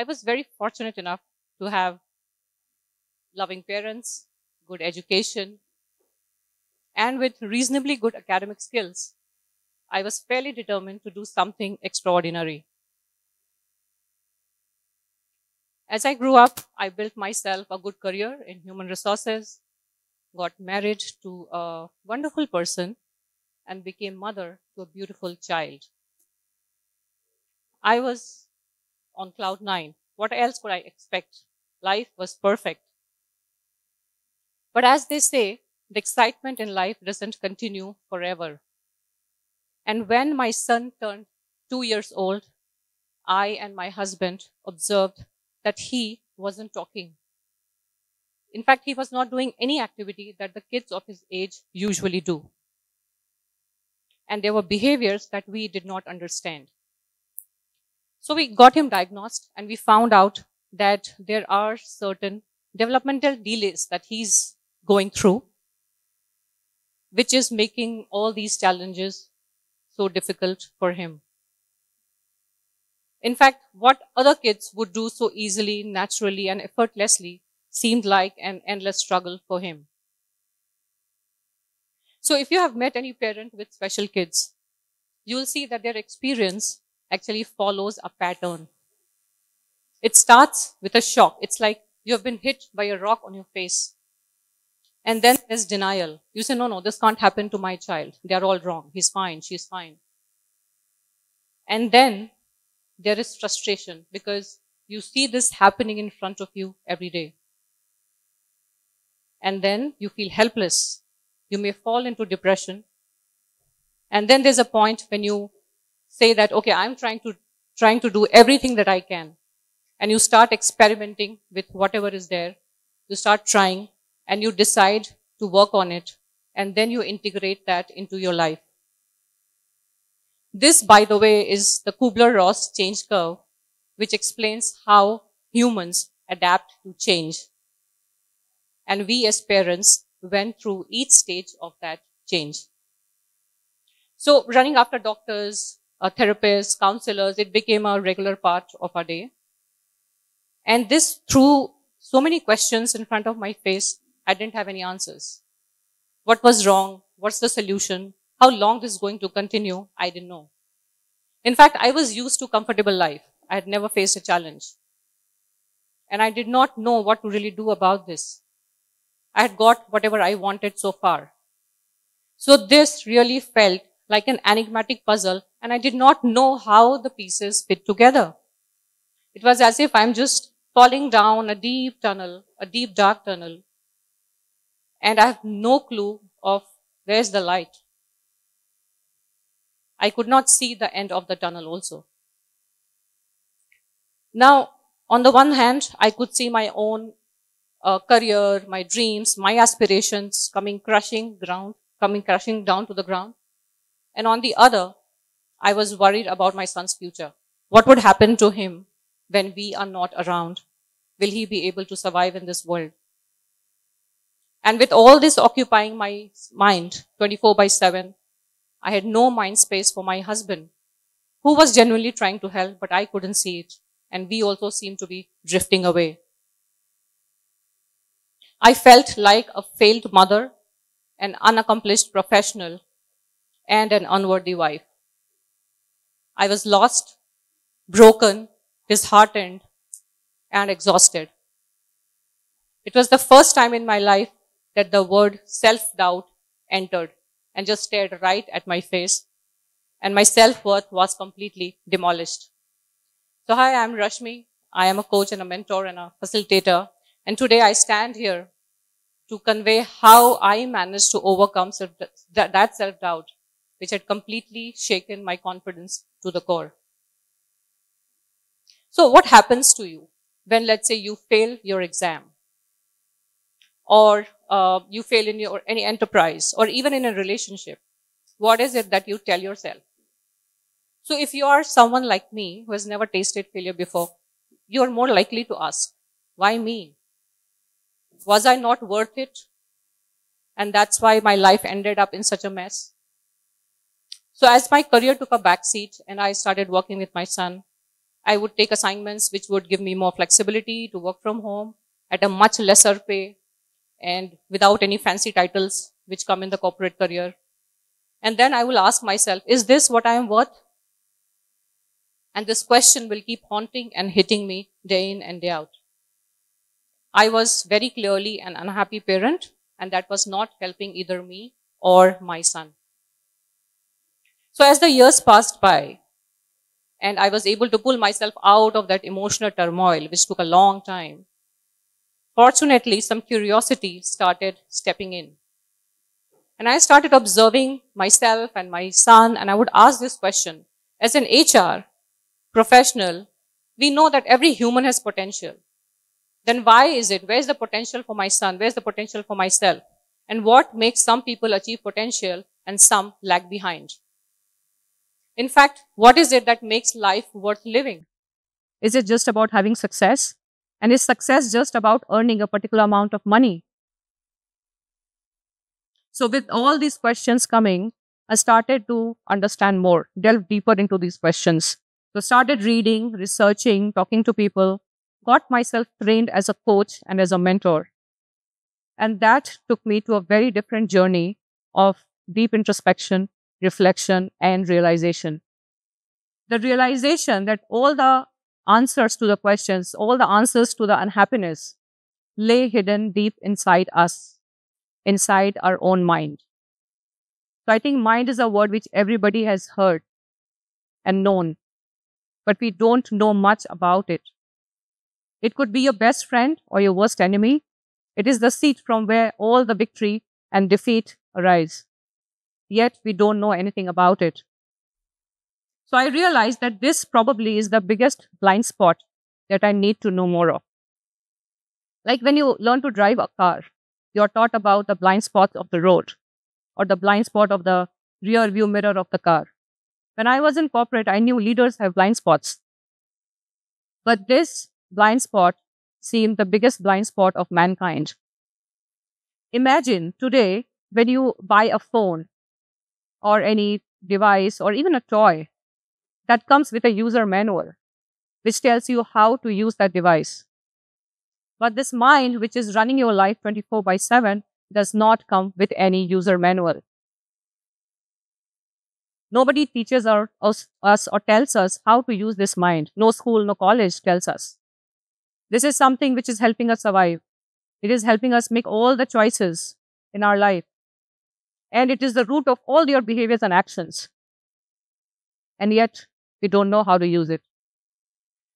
I was very fortunate enough to have loving parents, good education, and with reasonably good academic skills. I was fairly determined to do something extraordinary. As I grew up, I built myself a good career in human resources, got married to a wonderful person, and became mother to a beautiful child. I was on cloud nine. What else could I expect? Life was perfect. But as they say, the excitement in life doesn't continue forever. And when my son turned 2 years old, I and my husband observed that he wasn't talking. In fact, he was not doing any activity that the kids of his age usually do. And there were behaviors that we did not understand. So we got him diagnosed and we found out that there are certain developmental delays that he's going through, which is making all these challenges so difficult for him. In fact, what other kids would do so easily, naturally, and effortlessly seemed like an endless struggle for him. So if you have met any parent with special kids, you will see that their experience actually follows a pattern. It starts with a shock. It's like you have been hit by a rock on your face. And then there's denial. You say, no, this can't happen to my child. They're all wrong. He's fine. She's fine. And then there is frustration because you see this happening in front of you every day. And then you feel helpless. You may fall into depression. And then there's a point when you say that, okay, I'm trying to do everything that I can. And you start experimenting with whatever is there. You start trying and you decide to work on it. And then you integrate that into your life. This, by the way, is the Kubler-Ross change curve, which explains how humans adapt to change. And we as parents went through each stage of that change. So running after doctors, therapists, counselors, it became a regular part of our day. And this threw so many questions in front of my face, I didn't have any answers. What was wrong? What's the solution? How long this is going to continue? I didn't know. In fact, I was used to comfortable life. I had never faced a challenge. And I did not know what to really do about this. I had got whatever I wanted so far. So this really felt like an enigmatic puzzle, and I did not know how the pieces fit together. It was as if I'm just falling down a deep tunnel, a deep dark tunnel, and I have no clue of where's the light. I could not see the end of the tunnel also. Now, on the one hand, I could see my own career, my dreams, my aspirations coming crashing down to the ground. And on the other, I was worried about my son's future. What would happen to him when we are not around? Will he be able to survive in this world? And with all this occupying my mind 24/7, I had no mind space for my husband, who was genuinely trying to help, but I couldn't see it. And we also seemed to be drifting away. I felt like a failed mother, an unaccomplished professional, and an unworthy wife. I was lost, broken, disheartened, and exhausted. It was the first time in my life that the word self-doubt entered and just stared right at my face, and my self-worth was completely demolished. So hi, I'm Rashmi. I am a coach and a mentor and a facilitator, and today I stand here to convey how I managed to overcome that self-doubt, which had completely shaken my confidence to the core. So what happens to you when, let's say, you fail your exam, or you fail in any enterprise, or even in a relationship? What is it that you tell yourself? So if you are someone like me who has never tasted failure before, you are more likely to ask, why me? Was I not worth it? And that's why my life ended up in such a mess. So as my career took a backseat and I started working with my son, I would take assignments which would give me more flexibility to work from home at a much lesser pay and without any fancy titles which come in the corporate career. And then I will ask myself, is this what I am worth? And this question will keep haunting and hitting me day in and day out. I was very clearly an unhappy parent, and that was not helping either me or my son. So as the years passed by, and I was able to pull myself out of that emotional turmoil, which took a long time, fortunately, some curiosity started stepping in. And I started observing myself and my son, and I would ask this question. As an HR professional, we know that every human has potential. Then why is it? Where's the potential for my son? Where's the potential for myself? And what makes some people achieve potential and some lag behind? In fact, what is it that makes life worth living? Is it just about having success? And is success just about earning a particular amount of money? So with all these questions coming, I started to understand more, delve deeper into these questions. So started reading, researching, talking to people, got myself trained as a coach and as a mentor. And that took me to a very different journey of deep introspection, reflection, and realization. The realization that all the answers to the questions, all the answers to the unhappiness lay hidden deep inside us, inside our own mind. So I think mind is a word which everybody has heard and known, but we don't know much about it. It could be your best friend or your worst enemy. It is the seat from where all the victory and defeat arise. Yet we don't know anything about it. So I realized that this probably is the biggest blind spot that I need to know more of. Like when you learn to drive a car, you're taught about the blind spots of the road or the blind spot of the rear view mirror of the car. When I was in corporate, I knew leaders have blind spots. But this blind spot seemed the biggest blind spot of mankind. Imagine today when you buy a phone or any device or even a toy that comes with a user manual, which tells you how to use that device. But this mind, which is running your life 24/7, does not come with any user manual. Nobody teaches us or tells us how to use this mind. No school, no college tells us. This is something which is helping us survive. It is helping us make all the choices in our life. And it is the root of all your behaviors and actions. And yet, we don't know how to use it.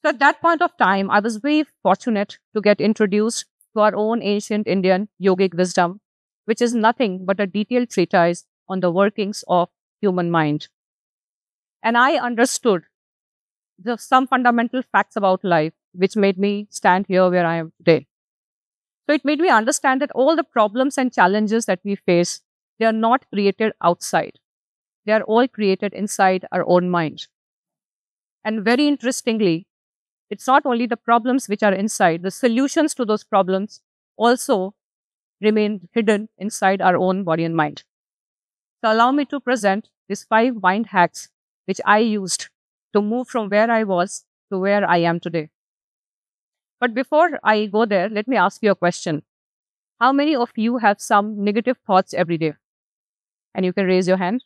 So at that point of time, I was very fortunate to get introduced to our own ancient Indian yogic wisdom, which is nothing but a detailed treatise on the workings of human mind. And I understood some fundamental facts about life, which made me stand here where I am today. So it made me understand that all the problems and challenges that we face, they are not created outside. They are all created inside our own mind. And very interestingly, it's not only the problems which are inside, the solutions to those problems also remain hidden inside our own body and mind. So allow me to present these 5 mind hacks which I used to move from where I was to where I am today. But before I go there, let me ask you a question. How many of you have some negative thoughts every day? And you can raise your hand.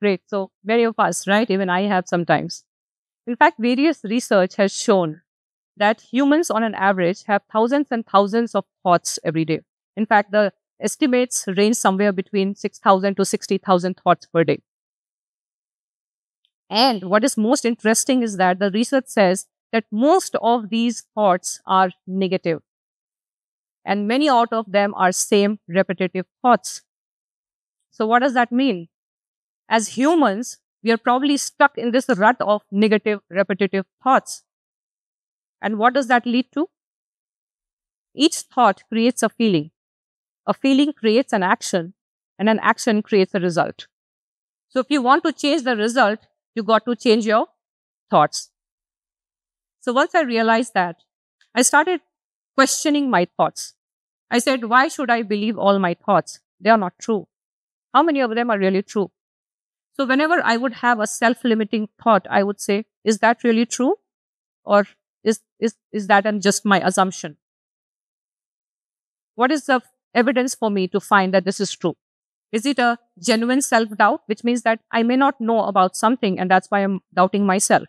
Great. So many of us, right? Even I have sometimes. In fact, various research has shown that humans on an average have thousands and thousands of thoughts every day. In fact, the estimates range somewhere between 6,000 to 60,000 thoughts per day. And what is most interesting is that the research says that most of these thoughts are negative. And many out of them are same repetitive thoughts. So what does that mean? As humans, we are probably stuck in this rut of negative repetitive thoughts. And what does that lead to? Each thought creates a feeling. A feeling creates an action, and an action creates a result. So if you want to change the result, you got to change your thoughts. So once I realized that, I started questioning my thoughts. I said, why should I believe all my thoughts? They are not true. How many of them are really true? So whenever I would have a self-limiting thought, I would say, is that really true? Or is that just my assumption? What is the evidence for me to find that this is true? Is it a genuine self-doubt, which means that I may not know about something and that's why I'm doubting myself?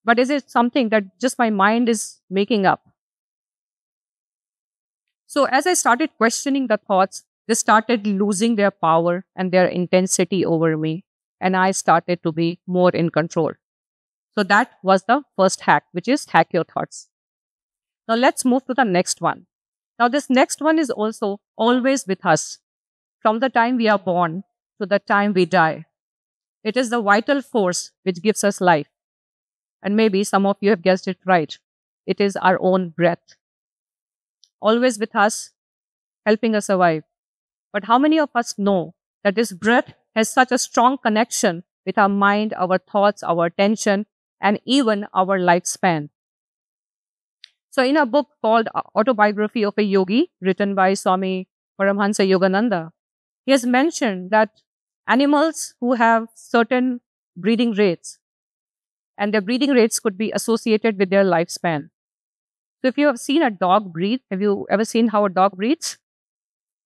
But is it something that just my mind is making up? So as I started questioning the thoughts, they started losing their power and their intensity over me. And I started to be more in control. So that was the first hack, which is hack your thoughts. Now let's move to the next one. Now this next one is also always with us. From the time we are born to the time we die. It is the vital force which gives us life. And maybe some of you have guessed it right. It is our own breath. Always with us, helping us survive. But how many of us know that this breath has such a strong connection with our mind, our thoughts, our attention, and even our lifespan? So in a book called Autobiography of a Yogi, written by Swami Paramhansa Yogananda, he has mentioned that animals who have certain breathing rates, and their breathing rates could be associated with their lifespan. So if you have seen a dog breathe, have you ever seen how a dog breathes?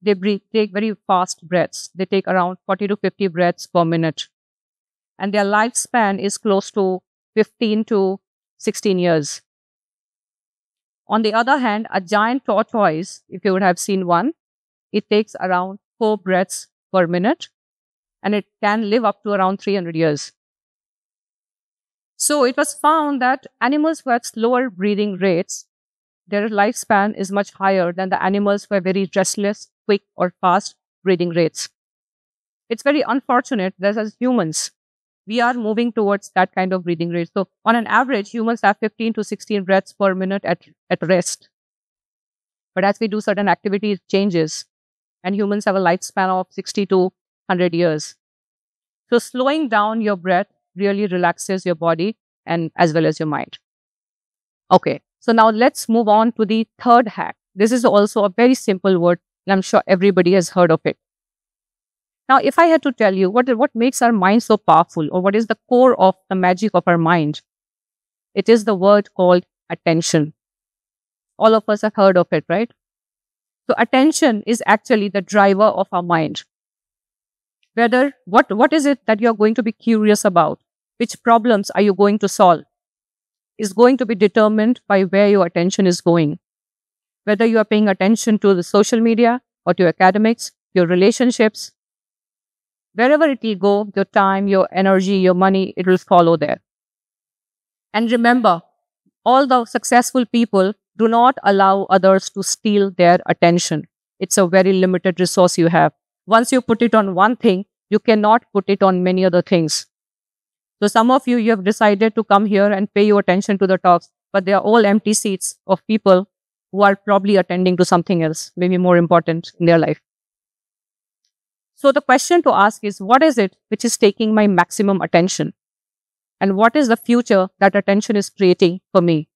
They take very fast breaths. They take around 40 to 50 breaths per minute. And their lifespan is close to 15 to 16 years. On the other hand, a giant tortoise, if you would have seen one, it takes around 4 breaths per minute, and it can live up to around 300 years. So it was found that animals who had slower breathing rates, their lifespan is much higher than the animals who have very restless, quick or fast breathing rates. It's very unfortunate that as humans, we are moving towards that kind of breathing rate. So on an average, humans have 15 to 16 breaths per minute at rest. But as we do certain activities, it changes. And humans have a lifespan of 60 to 100 years. So slowing down your breath really relaxes your body and as well as your mind. Okay, so now let's move on to the third hack. This is also a very simple word, and I'm sure everybody has heard of it. Now, if I had to tell you what makes our mind so powerful, or what is the core of the magic of our mind, it is the word called attention. All of us have heard of it, right? So attention is actually the driver of our mind. What is it that you're going to be curious about? Which problems are you going to solve? Is going to be determined by where your attention is going. Whether you are paying attention to the social media or to your academics, your relationships, wherever it will go, your time, your energy, your money, it will follow there. And remember, all the successful people do not allow others to steal their attention. It's a very limited resource you have. Once you put it on one thing, you cannot put it on many other things. So some of you have decided to come here and pay your attention to the talks, but they are all empty seats of people who are probably attending to something else, maybe more important in their life. So the question to ask is, what is it which is taking my maximum attention? And what is the future that attention is creating for me?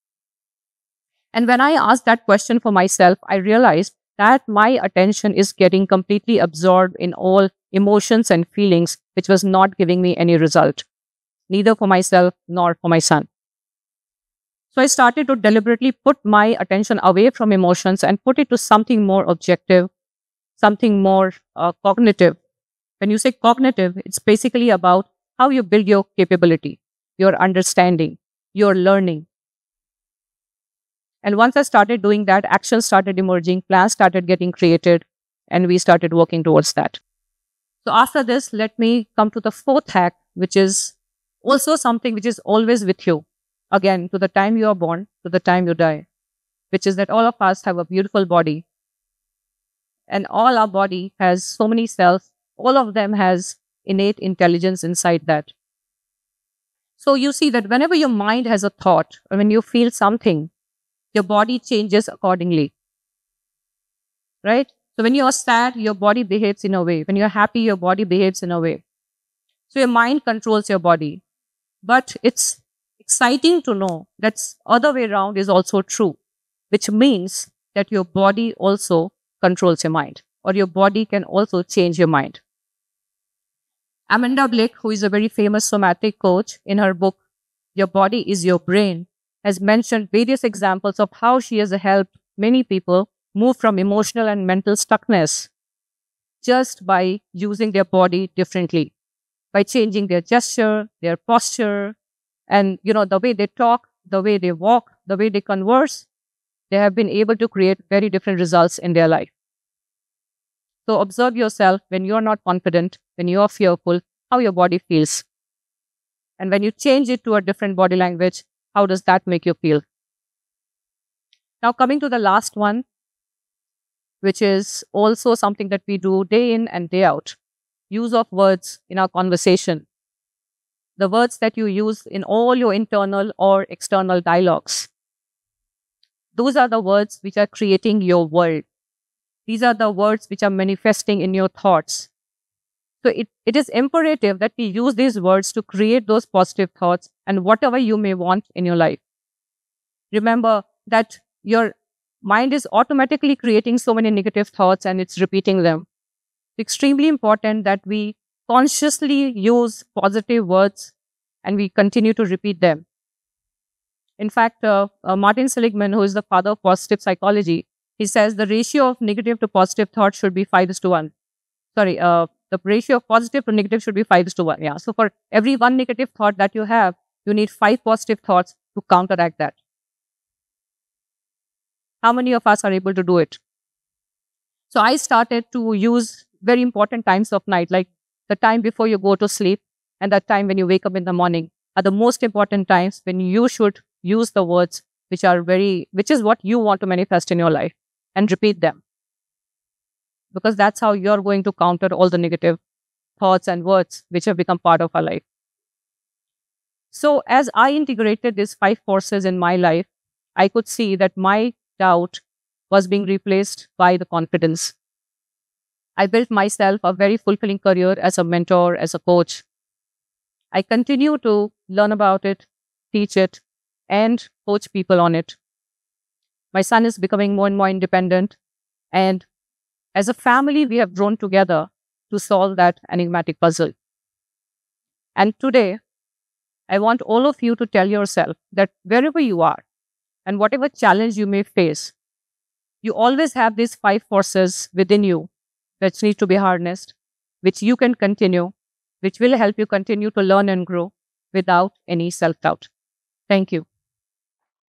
And when I asked that question for myself, I realized that my attention is getting completely absorbed in all emotions and feelings, which was not giving me any result, neither for myself nor for my son. So I started to deliberately put my attention away from emotions and put it to something more objective, something more cognitive. When you say cognitive, it's basically about how you build your capability, your understanding, your learning. And once I started doing that, actions started emerging, plans started getting created, and we started working towards that. So after this, let me come to the fourth hack, which is also something which is always with you. Again, to the time you are born, to the time you die, which is that all of us have a beautiful body. And all our body has so many cells. All of them has innate intelligence inside that. So you see that whenever your mind has a thought, or when you feel something, your body changes accordingly. Right? So when you are sad, your body behaves in a way. When you are happy, your body behaves in a way. So your mind controls your body. But it's exciting to know that other way around is also true, which means that your body also controls your mind, or your body can also change your mind. Amanda Blake, who is a very famous somatic coach, in her book, Your Body is Your Brain, has mentioned various examples of how she has helped many people move from emotional and mental stuckness just by using their body differently, by changing their gesture, their posture, and the way they talk, the way they walk, the way they converse. They have been able to create very different results in their life. So observe yourself when you're not confident, when you're fearful, how your body feels. And when you change it to a different body language, how does that make you feel? Now, coming to the last one, which is also something that we do day in and day out, use of words in our conversation. The words that you use in all your internal or external dialogues. Those are the words which are creating your world. These are the words which are manifesting in your thoughts. So it is imperative that we use these words to create those positive thoughts and whatever you may want in your life. Remember that your mind is automatically creating so many negative thoughts and it's repeating them. It's extremely important that we consciously use positive words and we continue to repeat them. In fact, Martin Seligman, who is the father of positive psychology, he says the ratio of negative to positive thoughts should be 5:1. Sorry, the ratio of positive to negative should be 5:1. Yeah. So for every one negative thought that you have, you need 5 positive thoughts to counteract that. How many of us are able to do it? So I started to use very important times of night, like the time before you go to sleep and that time when you wake up in the morning are the most important times when you should use the words which is what you want to manifest in your life, and repeat them. Because that's how you're going to counter all the negative thoughts and words which have become part of our life. So as I integrated these 5 forces in my life, I could see that my doubt was being replaced by the confidence. I built myself a very fulfilling career as a mentor, as a coach. I continue to learn about it, teach it, and coach people on it. My son is becoming more and more independent, and as a family, we have grown together to solve that enigmatic puzzle. And today, I want all of you to tell yourself that wherever you are and whatever challenge you may face, you always have these 5 forces within you which need to be harnessed, which you can continue, which will help you continue to learn and grow without any self-doubt. Thank you.